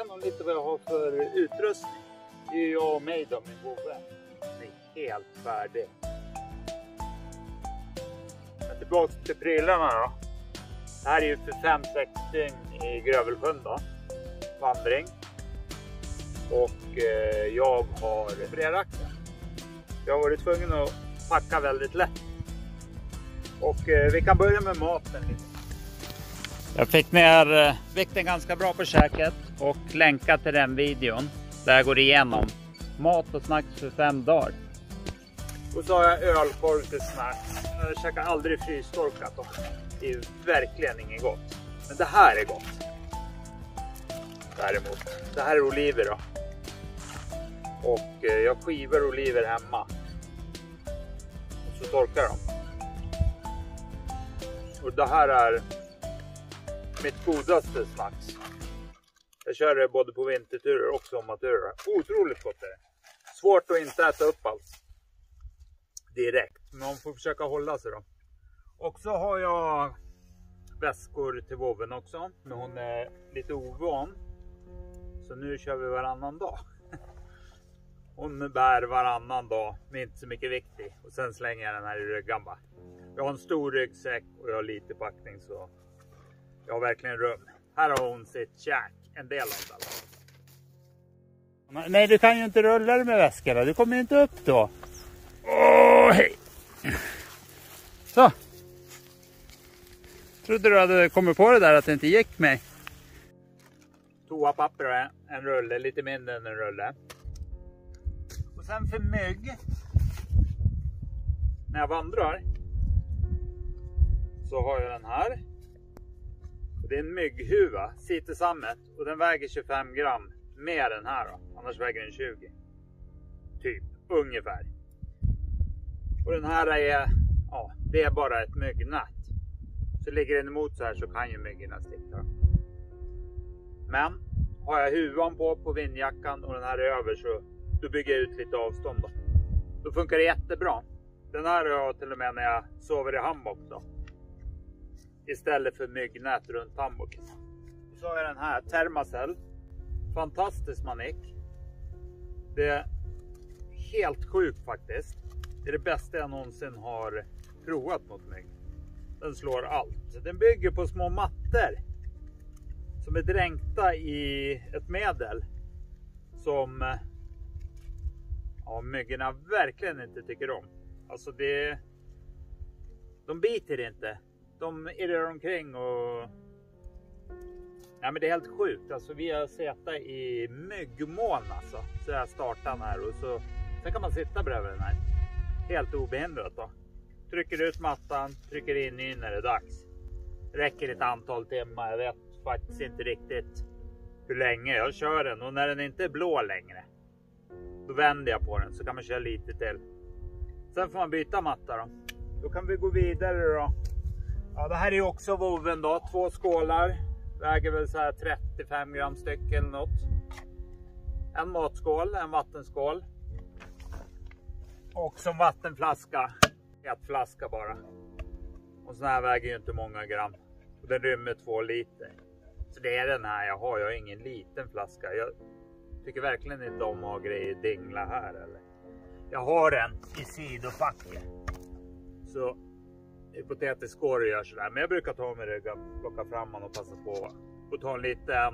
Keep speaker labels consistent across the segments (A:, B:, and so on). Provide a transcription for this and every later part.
A: igenom lite vad jag har för utrustning. Det är jag och mig då, min vovve. Den är helt färdig. Men tillbaka till prylarna då. Det här är ju för 5-6 dygn i Grövelsjön då. Vandring. Och jag har bredaxeln. Jag har varit tvungen att packa väldigt lätt. Och vi kan börja med maten lite. Jag fick ner vikten ganska bra på käket och länka till den videon där jag går igenom mat och snacks för 5 dagar. Och så har jag ölkorv till snacks. Jag käkar aldrig frystorkat och det är verkligen inget gott. Men det här är gott. Däremot, det här är oliver då. Och jag skivar oliver hemma. Och så torkar de. Och det här är mitt godaste snacks. Jag kör det både på vinterturer och sommarturer. Otroligt gott är det. Svårt att inte äta upp allt direkt. Men man får försöka hålla sig då. Och så har jag väskor till vovven också. Men hon är lite ovan. Så nu kör vi varannan dag. Hon bär varannan dag med inte så mycket vikt i. Och sen slänger jag den här i ryggan bara. Jag har en stor ryggsäck och jag har lite packning så jag har verkligen rum. Här har hon sitt käk. En del av det. Nej, du kan ju inte rulla dig med väskorna. Du kommer inte upp då. Åh, hej. Så. Trodde du hade kommit på det där att det inte gick mig. Toapapper och en rulle. Lite mindre än en rulle. Och sen för mygg. När jag vandrar. Så har jag den här. Det är en mygghuva, citesammet, och den väger 25 gram mer än här då. Annars väger den 20. Typ, ungefär. Och den här är, ja, det är bara ett myggnät. Så ligger den emot så här så kan ju myggorna sticka. Men har jag huvan på vindjackan och den här är över så då bygger jag ut lite avstånd då. Då funkar det jättebra. Den här har jag till och med när jag sover i hammock då. Istället för myggnät runt hammocken. Så har jag den här Thermacell. Fantastisk manik. Det är helt sjukt faktiskt. Det är det bästa jag någonsin har provat mot mygg. Den slår allt. Den bygger på små mattor. Som är dränkta i ett medel. Som ja, myggorna verkligen inte tycker om. Alltså det... De biter inte. De irrar omkring och... Ja, men det är helt sjukt. Alltså vi har suttit i myggmån alltså. Så jag startar den här och så... Sen kan man sitta bredvid den här. Helt obehindrat då. Trycker ut mattan, trycker in när det är dags. Räcker ett antal timmar. Jag vet faktiskt inte riktigt hur länge jag kör den. Och när den inte är blå längre. Då vänder jag på den så kan man köra lite till. Sen får man byta matta då. Då kan vi gå vidare då. Ja, det här är också vovven då. 2 skålar. Väger väl så här 35 gram styck eller något. En matskål, en vattenskål. Och som vattenflaska. 1 flaska bara. Och sån här väger ju inte många gram. Och den rymmer 2 liter. Så det är den här jag har. Jag har ingen liten flaska. Jag tycker verkligen inte om att ha grejer dingla här. Eller. Jag har den i sidopacket. Så... hypotetiskt går det att göra sådär. Men jag brukar ta med ryggen, plocka fram den och passa på. Och ta en liten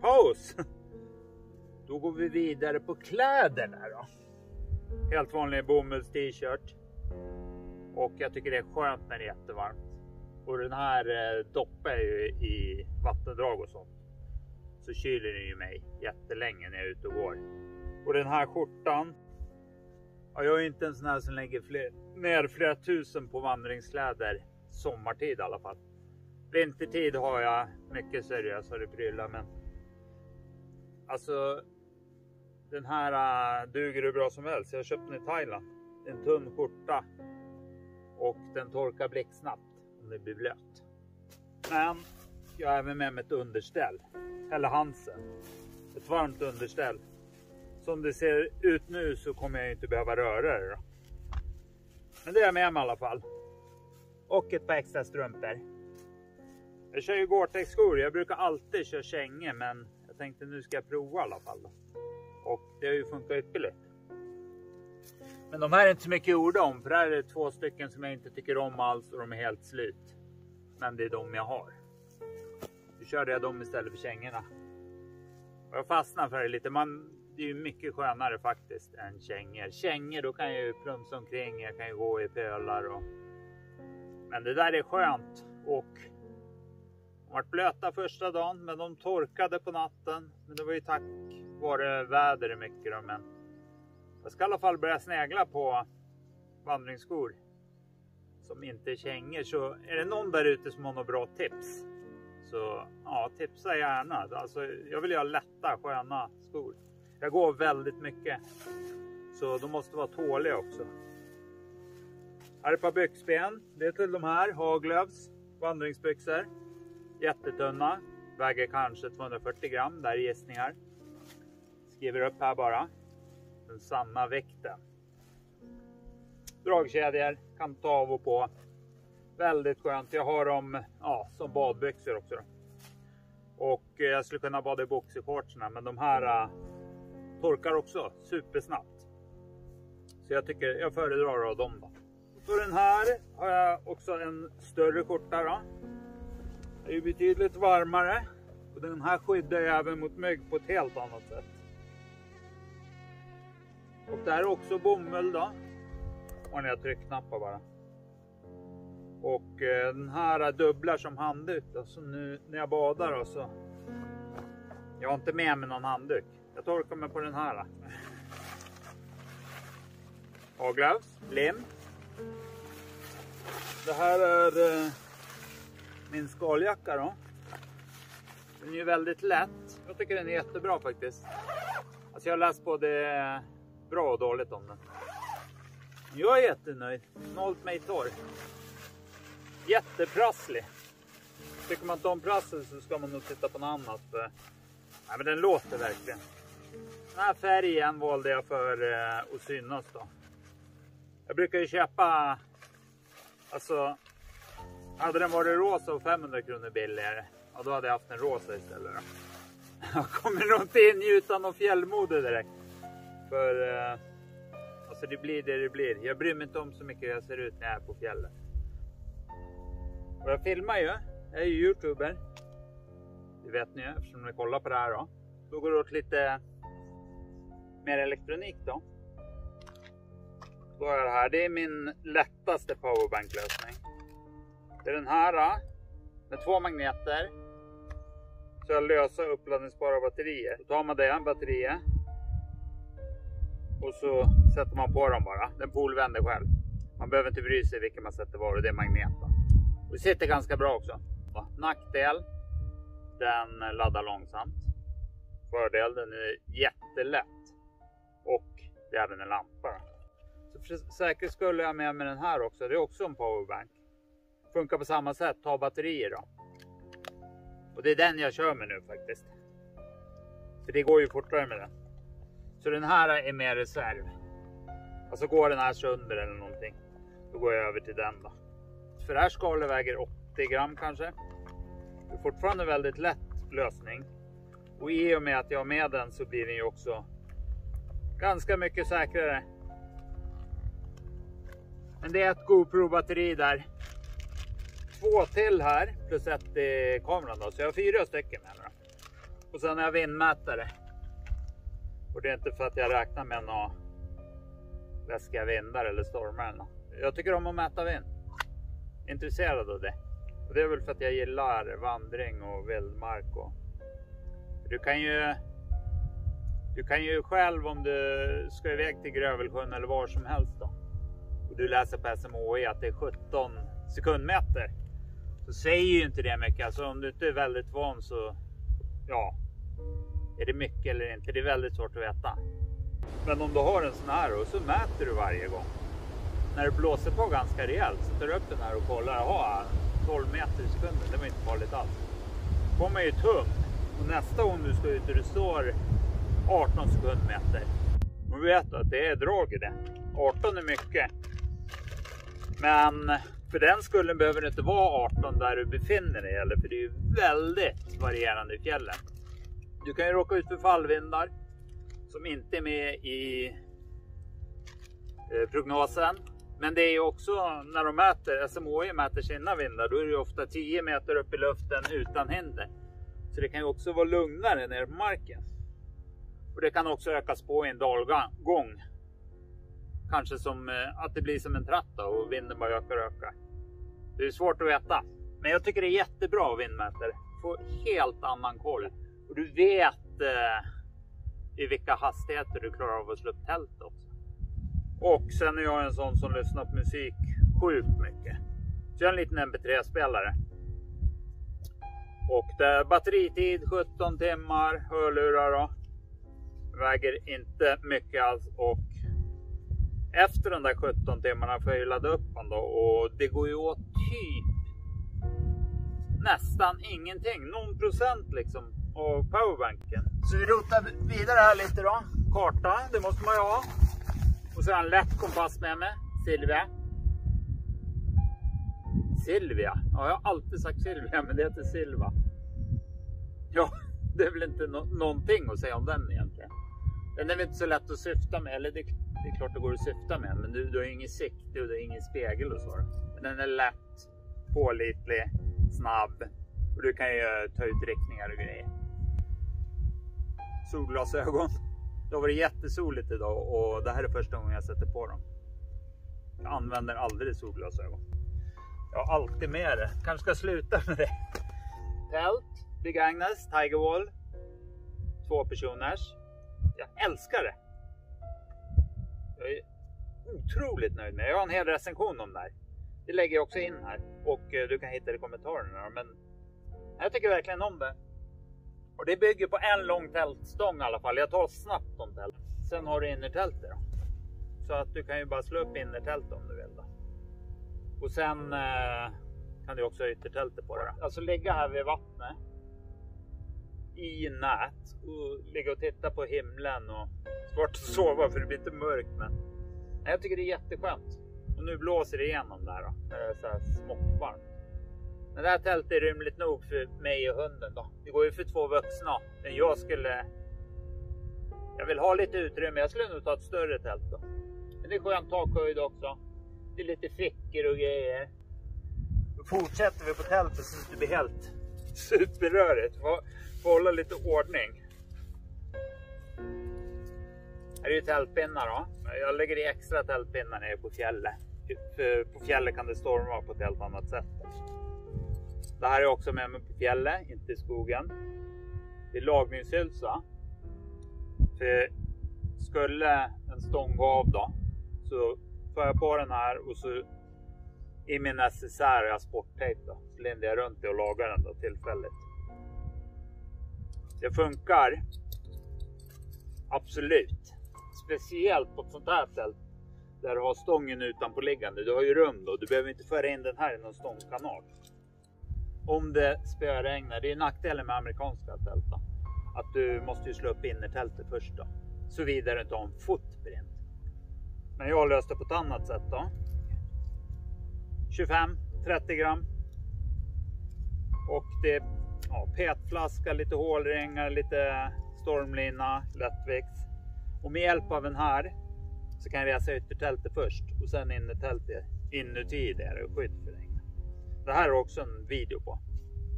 A: paus. Då går vi vidare på kläderna då. Helt vanlig bomulls t-shirt. Och jag tycker det är skönt när det är jättevarmt. Och den här doppar ju i vattendrag och sånt. Så kyler den ju mig jättelänge när jag är ute och går. Och den här skjortan. Ja, jag är inte en sån här som lägger ner flera tusen på vandringskläder. Sommartid i alla fall. Vintertid har jag mycket seriösare prylar. Men alltså den här duger hur bra som helst. Jag har köpt den i Thailand. En tunn skjorta. Och den torkar blixtsnabbt om det blir blöt. Men jag har även med mig ett underställ. Eller Hansen. Ett varmt underställ. Som det ser ut nu så kommer jag inte behöva röra det då. Men det är jag med mig i alla fall. Och ett par extra strumpor. Jag kör ju Gore-Tex skor. Jag brukar alltid köra kängor. Men Jag tänkte nu ska jag prova i alla fall då. Och det har ju funkat ypperligt. Men de här är inte så mycket gjorda om, för här är det 2 stycken som jag inte tycker om alls och de är helt slut. Men det är de jag har. Nu körde jag dem istället för kängorna. Och jag fastnar för det lite. Det är ju mycket skönare faktiskt än kängor. Kängor, då kan jag ju plumsa omkring, jag kan ju gå i pölar. Men det där är skönt. Och de var blöta första dagen, men de torkade på natten. Men det var ju tack vare väder mycket då. Men jag ska i alla fall börja snegla på vandringsskor som inte är kängor. Så är det någon där ute som har några bra tips, så ja, tipsa gärna. Alltså, jag vill ju ha lätta, sköna skor. Jag går väldigt mycket, så de måste vara tåliga också. Här är ett par byxben. Det är till de här Haglöfs vandringsbyxor. Jättetunna. Väger kanske 240 gram. Där är gissningar. Skriver upp här bara. Den samma vikten. Dragkedjor. Kan ta av och på. Väldigt skönt. Jag har dem som badbyxor också då. Och jag skulle kunna bada i boxershortsarna. Men de här torkar också supersnabbt. Så jag föredrar av dem då. Så den här har jag också en större skjorta då. Det är ju betydligt varmare. Och den här skyddar jag även mot mygg på ett helt annat sätt. Och det här är också bomull då. Och när jag tryckknappar bara. Och den här dubblar som handduk då. Så nu när jag badar då så. Jag har inte med mig någon handduk. Jag torkar mig på den här. Haglöfs, lim. Det här är min skaljacka då. Den är ju väldigt lätt. Jag tycker den är jättebra faktiskt. Alltså jag har läst både bra och dåligt om den. Jag är jättenöjd. Den har hållit mig torr. Jätteprasslig. Tycker man inte om prassel så ska man nog titta på något annat. Nej, men den låter verkligen. Den här färgen valde jag för att synas då. Jag brukar ju köpa, alltså hade den varit rosa och 500 kronor billigare, då hade jag haft en rosa istället då. Jag kommer nog inte in utan någon fjällmode direkt. För alltså det blir det blir. Jag bryr mig inte om så mycket hur jag ser ut när jag är på fjället. Och jag filmar ju. Jag är ju youtuber. Det vet ni ju eftersom ni kollar på det här då. Då går det åt lite mer elektronik då. Då är det här. Det är min lättaste powerbank-lösning. Det är den här med 2 magneter. Så jag löser uppladdningsbara batterier. Då tar man det batteriet. Och så sätter man på dem bara. Den polvänder själv. Man behöver inte bry sig vilken man sätter var, och det är magnet då. Och det sitter ganska bra också. Nackdel. Den laddar långsamt. Fördel, den är jättelätt. Och det är även en lampa. Så för säkerhet skulle jag med den här också. Det är också en powerbank. Funkar på samma sätt. Ta batterier då. Och det är den jag kör med nu faktiskt. För det går ju fortare med den. Så den här är mer reserv. Alltså går den här sönder eller någonting, då går jag över till den då. För det här skalet väger 80 gram kanske. Det är fortfarande en väldigt lätt lösning. Och i och med att jag har med den så blir den ju också ganska mycket säkrare. Men det är ett GoPro-batteri där. 2 till här plus 1 i kameran då. Så jag har 4 stycken med mig. Och sen har jag vindmätare. Och det är inte för att jag räknar med några läskiga vindar eller stormar eller något. Jag tycker om att mäta vind. Intresserad av det. Och det är väl för att jag gillar vandring och vildmark. Du kan ju själv, om du ska iväg till Grövelsjön eller var som helst då. Och du läser på SMHI att det är 17 sekundmeter. Så säger ju inte det mycket. Alltså om du inte är väldigt van så ja. Är det mycket eller inte? Det är väldigt svårt att veta. Men om du har en sån här och så mäter du varje gång. När det blåser på ganska rejält så tar du upp den här och kollar. Jaha, 12 meter i sekunden. Det var inte farligt alls. Då får man ju tum. Och nästa gång du ska ut och det står 18 sekundmeter. Man vet att det är drag i det. 18 är mycket. Men för den skullen behöver det inte vara 18 där du befinner dig. Eller? För det är ju väldigt varierande i fjällen. Du kan ju råka ut för fallvindar som inte är med i prognosen. Men det är ju också när de mäter, SMHI mäter sina vindar, då är det ju ofta 10 meter upp i luften utan hinder. Så det kan ju också vara lugnare ner på marken. Och det kan också ökas på i en dalgång. Kanske som att det blir som en tratta och vinden bara ökar och ökar. Det är svårt att veta. Men jag tycker det är jättebra vindmätare. Får helt annan koll. Och du vet i vilka hastigheter du klarar av att slå upp tält också. Och sen är jag en sån som lyssnar på musik sjukt mycket. Så jag är en liten MP3-spelare. Och det batteritid 17 timmar, hörlurar då. Väger inte mycket alls. Och efter de där 17 timmarna får jag ladda upp den då. Och det går ju åt typ nästan ingenting. Någon procent liksom av powerbanken. Så vi rotar vidare här lite då. Karta, det måste man ju ha. Och så har jag en lätt kompass med mig. Silvia. Silvia? Ja, jag har alltid sagt Silvia, men det heter Silva. Ja, det är väl inte någonting att säga om den egentligen. Den är väl inte så lätt att syfta med. Eller det är klart det går att syfta med. Men du har ingen sikte och du har ingen spegel och så. Men den är lätt, pålitlig, snabb. Och du kan ju ta ut riktningar och grejer. Solglasögon. Det har varit jättesoligt idag och det här är första gången jag sätter på dem. Jag använder aldrig solglasögon. Jag har alltid med det. Kanske ska sluta med det. Tält, Big Agnes, Tiger Wall. 2 personers. Jag älskar det. Jag är otroligt nöjd med det. Jag har en hel recension om det här. Det lägger jag också in här. Och du kan hitta det i kommentarerna. Men jag tycker verkligen om det. Och det bygger på en lång tältstång i alla fall. Jag tar snabbt om tält. Sen har du innertältet då. Så att du kan ju bara slå upp innertältet om du vill då. Och sen kan du också ha yttertältet på det. Alltså ligga här vid vattnet. I nät. Och ligga och titta på himlen. Och svårt att sova för det blir inte mörkt. Men jag tycker det är jätteskönt. Och nu blåser det igenom där då. När det är så här smått varmt. Men det här tältet är rymligt nog för mig och hunden då. Det går ju för 2 vuxna. Men jag vill ha lite utrymme. Jag skulle nog ta ett större tält då. Men det är skönt takhöjd också. Det är lite fickor och grejer. Då fortsätter vi på tältet så att det blir helt superrörigt. Får hålla lite ordning. Här är ju tältpinnar då. Jag lägger i extra tältpinnar nere på fjället. För på fjället kan det storma på ett helt annat sätt. Det här är också med mig på fjället, inte i skogen. Det är lagningshylsa. För skulle en stång gå av då, så får jag på den här och så i min necessär jag sporttejp då. Så lindar jag runt det och lagar den då tillfälligt. Det funkar. Absolut. Speciellt på ett sånt här tält. Där du har stången utanpå liggande. Du har ju rum då. Du behöver inte föra in den här i någon stångkanal. Om det spöregnar. Det är nackdelen med amerikanska tält då. Att du måste ju slå upp innertältet först då. Så vidare inte ha en fotbrint. Men jag löste på ett annat sätt då. 25-30 gram. Och det är petflaska, lite hålringar, lite stormlina, lättvikt. Och med hjälp av den här så kan jag resa yttertältet först. Och sen innertältet inuti det och skydd för regn. Det här är också en video på.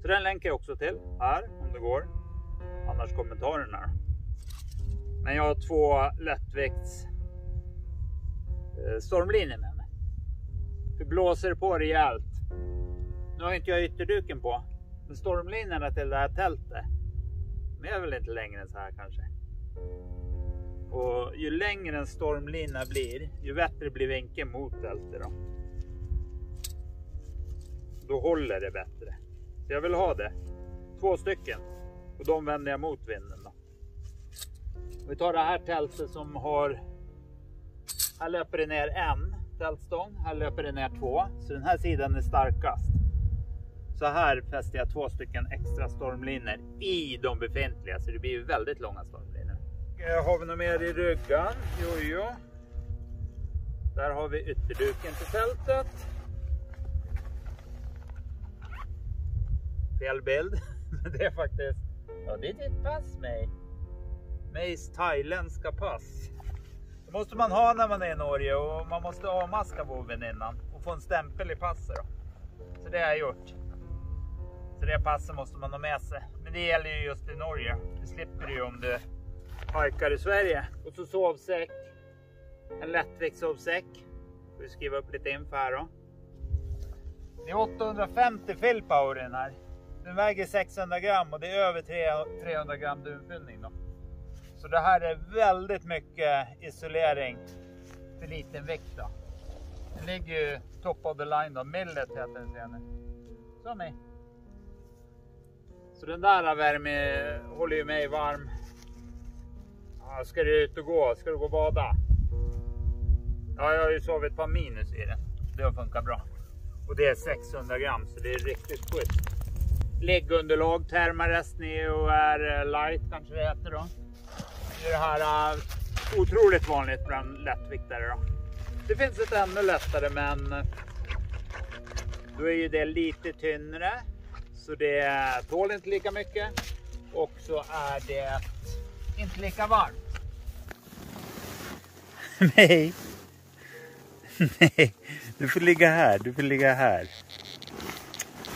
A: Så den länkar jag också till här om det går. Annars kommentarerna. Men jag har 2 lättvikts stormlinjer med mig. För blåser det på rejält. Nu har inte jag ytterduken på. Men stormlinjerna till det här tältet. Men jag är väl inte längre än så här kanske. Och ju längre en stormlina blir, ju bättre blir vinkeln mot tältet då. Då håller det bättre. Så jag vill ha det. 2 stycken. Och de vänder jag mot vinden då. Vi tar det här tältet som har... Här löper det ner en tältstång. Här löper det ner 2. Så den här sidan är starkast. Så här fäster jag 2 stycken extra stormlinjer i de befintliga. Så det blir ju väldigt långa stormlinjer. Har vi något mer i ryggen? Jo. Där har vi ytterduken till tältet. Fel bild. Det är faktiskt Ja, det är ditt pass, May. Mays thailändska pass. Det måste man ha när man är i Norge och man måste avmaska boven innan och få en stämpel i passet då. Så det har jag gjort. Så det passet måste man ha med sig. Men det gäller ju just i Norge. Det slipper du ju om du hajkar i Sverige. Och så sovsäck. En lättviktssovsäck. Vi skriver upp lite info här då. Det är 850 fillpower i den här. Den väger 600 gram och det är över 300 gram dunfyllning då. Så det här är väldigt mycket isolering för liten vikt då. Den ligger ju top of the line då. Millet heter den senare. Så med. Så den där värme håller ju mig varm. Ja, ska du ut och gå? Ska du gå och bada? Ja, jag har ju sovit ett par minus i den. Det har funkat bra. Och det är 600 gram så det är riktigt schysst. Läggunderlag, Thermarest Neo är light kanske det heter då. Det är det här otroligt vanligt bland lättviktare då. Det finns ett ännu lättare men då är ju det lite tynnre. Så det tål inte lika mycket. Och så är det inte lika varmt. Nej. Nej, du får ligga här. Du får ligga här.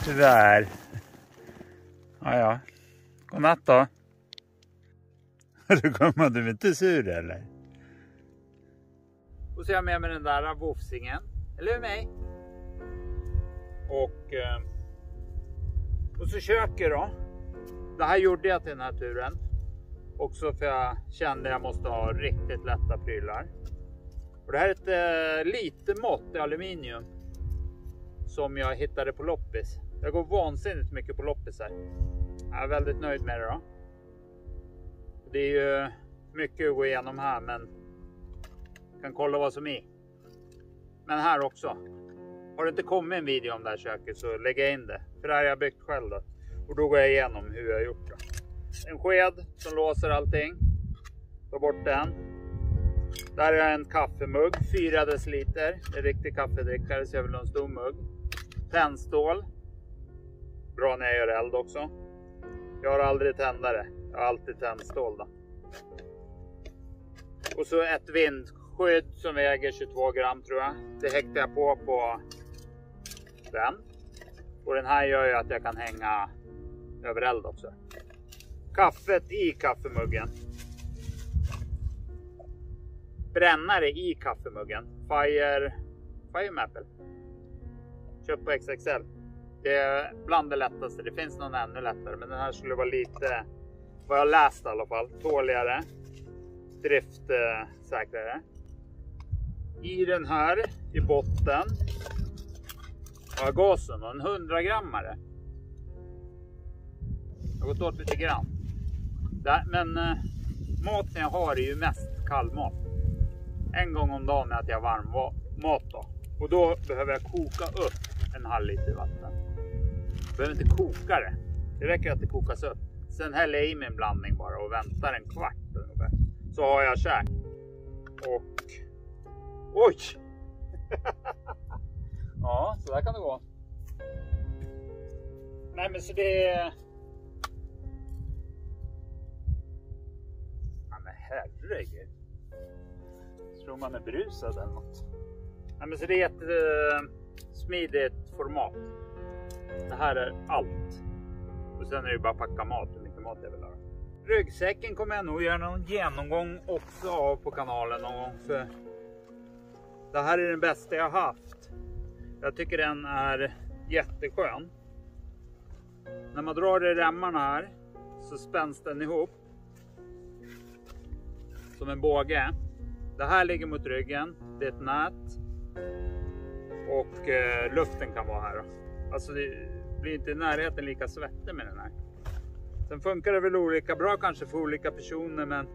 A: Tyvärr. Ja. Godnatt då. Då kommer du inte sur eller? Och så är jag med den där vofsingen. Eller hur mig? Och så köker då. Det här gjorde jag till den här turen. Också för jag kände att jag måste ha riktigt lätta prylar. Och det här är ett litet mått i aluminium. Som jag hittade på loppis. Jag går vansinnigt mycket på loppis här. Jag är väldigt nöjd med det då. Det är ju mycket att gå igenom här men kan kolla vad som är. Men här också. Har det inte kommit en video om det här köket så lägger jag in det. För det här har jag byggt själv då. Och då går jag igenom hur jag har gjort det. En sked som låser allting. Ta bort den. Där är en kaffemugg. 4 deciliter. En riktig kaffedrickare så jag vill ha en stor mugg. Tändstål. Bra när jag gör eld också. Jag har aldrig tändare. Jag har alltid tändstål då. Och så ett vindskydd som väger 22 gram tror jag. Det häktar jag på den. Och den här gör ju att jag kan hänga över eld också. Kaffet i kaffemuggen. Brännare i kaffemuggen. Fire Maple. Köp på XXL. Det är bland det lättaste. Det finns någon ännu lättare. Men den här skulle vara lite, vad jag läst i alla fall, tåligare. Driftsäkrare. I den här i botten har gasen och en 100 grammare. Jag har gått åt lite grann. Men maten jag har är ju mest kallmat. En gång om dagen äter jag varm mat då. Och då behöver jag koka upp en halv liter vatten. Jag behöver inte koka det. Det räcker att det kokas upp. Sen häller jag i min blandning bara och väntar en kvart ungefär. Så har jag käk. Och... Oj! Ja, så där kan det gå. Nej men så det är... Ja men herregud. Tror man är brusad eller något. Nej men så det är ett smidigt format. Det här är allt. Och sen är det ju bara packa mat. Hur mycket mat jag vill ha. Ryggsäcken kommer jag nog göra någon genomgång också av på kanalen någon gång. För det här är den bästa jag har haft. Jag tycker den är jätteskön. När man drar i remmarna här så spänns den ihop. Som en båge. Det här ligger mot ryggen. Det är ett nät. Och luften kan vara här då. Alltså det blir inte i närheten lika svettig med den här. Sen funkar det väl olika bra kanske för olika personer. Men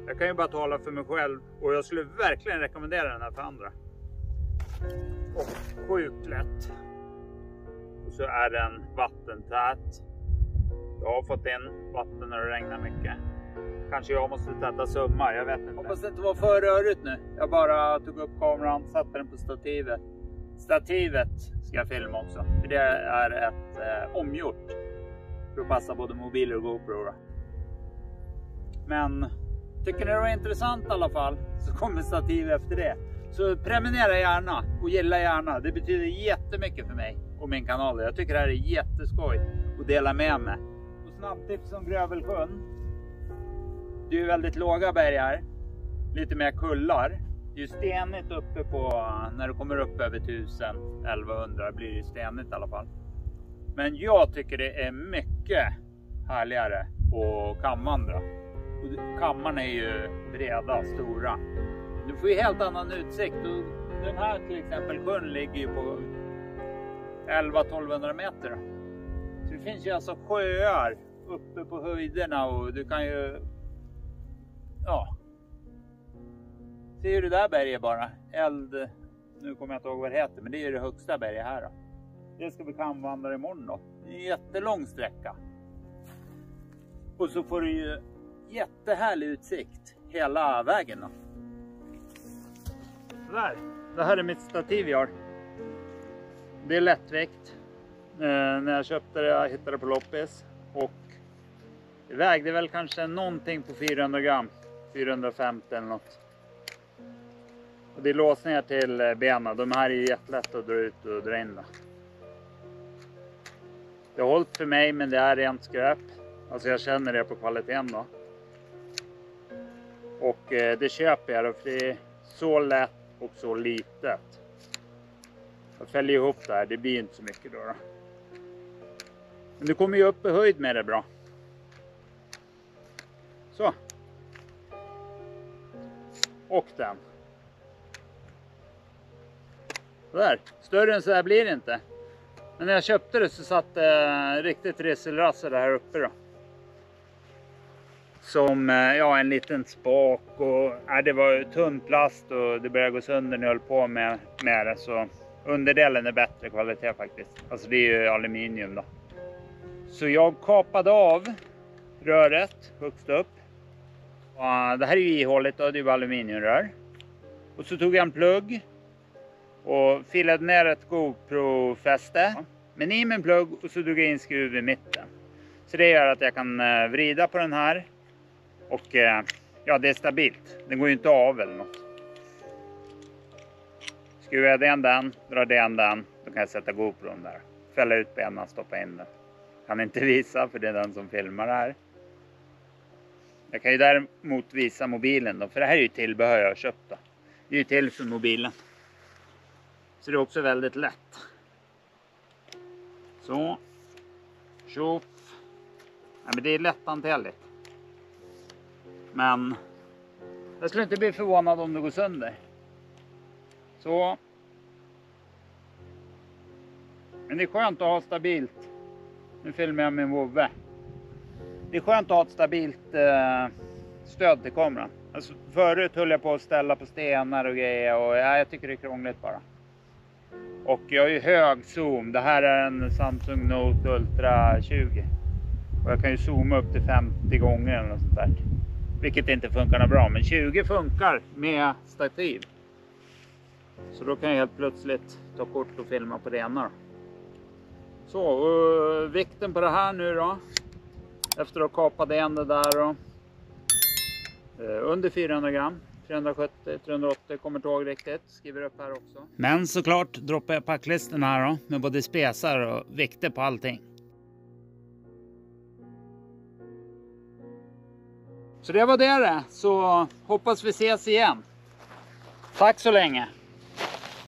A: jag kan ju bara tala för mig själv. Och jag skulle verkligen rekommendera den här för andra. Och sjukt lätt. Och så är den vattentät. Jag har fått in vatten när det regnar mycket. Kanske jag måste täta summa, jag vet inte. Hoppas det inte var för rörigt nu. Jag bara tog upp kameran och satte den på stativet. Stativet ska jag filma också. För det är ett omgjort. För att passa både mobiler och GoPro då. Men tycker ni det var intressant i alla fall, så kommer stativ efter det. Så prenumerera gärna och gilla gärna. Det betyder jättemycket för mig och min kanal. Jag tycker det här är jätteskoj att dela med mig. Och snabbtips om Grövelsjön. Det är ju väldigt låga bergar. Lite mer kullar. Det är ju stenigt uppe på, när du kommer upp över 1000-1100 blir det stenigt i alla fall. Men jag tycker det är mycket härligare att kamvandra. Och kammarna är ju breda, stora. Du får ju helt annan utsikt. Och den här till exempel sjön ligger ju på 1100-1200 meter. Så det finns ju alltså sjöar uppe på höjderna och du kan ju, ja, ser du det där berget bara, nu kommer jag inte ihåg vad det heter, men det är ju det högsta berget här då. Det ska vi kamvandra imorgon då. Det är en jättelång sträcka. Och så får du ju jättehärlig utsikt hela vägen då. Sådär. Det här är mitt stativ jag har. Det är lättvikt. När jag köpte det, jag hittade det på loppis. Och det vägde väl kanske någonting på 400 gram. 450 eller något. Och det är låsningar till benen. De här är jättelätt att dra ut och dra in då. Det har hållit för mig, men det är rent skräp. Alltså jag känner det på kvaliteten då. Och det köper jag då, för det är så lätt och så litet. Jag fäller ihop det här, det blir inte så mycket då. Men du kommer ju upp i höjd med det bra. Så. Och den. Där. Större än så här blir det inte. Men när jag köpte det så satt det riktigt reselrassel här uppe då. Som ja, en liten spak och det var tunn plast och det började gå sönder när jag höll på med det. Så underdelen är bättre kvalitet faktiskt. Alltså det är ju aluminium då. Så jag kapade av röret högst upp. Och det här är ju ihåligt och det är ju aluminiumrör. Och så tog jag en plugg och filade ner ett GoPro-fäste. Men i med en plugg och så drog jag in skruv i mitten. Så det gör att jag kan vrida på den här. Och ja, det är stabilt. Den går ju inte av eller något. Skruvar jag den, drar den, då kan jag sätta GoPron där. Fälla ut benen, stoppa in den. Kan inte visa för det är den som filmar det här. Jag kan ju däremot visa mobilen då, för det här är ju tillbehör jag har köpt då. Det är ju till för mobilen. Så det är också väldigt lätt. Så. Tjoff. Ja, men det är lätthanterligt. Men jag skulle inte bli förvånad om det går sönder. Så. Men det är skönt att ha stabilt. Nu filmar jag min vovve. Det är skönt att ha ett stabilt stöd till kameran. Alltså, förut höll jag på att ställa på stenar och grejer. Och jag tycker det är krångligt bara. Och jag har ju hög zoom. Det här är en Samsung Note Ultra 20. Och jag kan ju zooma upp till 50 gånger eller något sånt där. Vilket inte funkar något bra. Men 20 funkar med stativ. Så då kan jag helt plötsligt ta kort och filma på det ena då. Så, och vikten på det här nu då. Efter att ha kapat en det där då. Under 400 gram. 370, 380, kommer inte ihåg riktigt. Skriver upp här också. Men såklart droppar jag packlistan här då. Med både spesar och vikter på allting. Så det var det. Så hoppas vi ses igen. Tack så länge.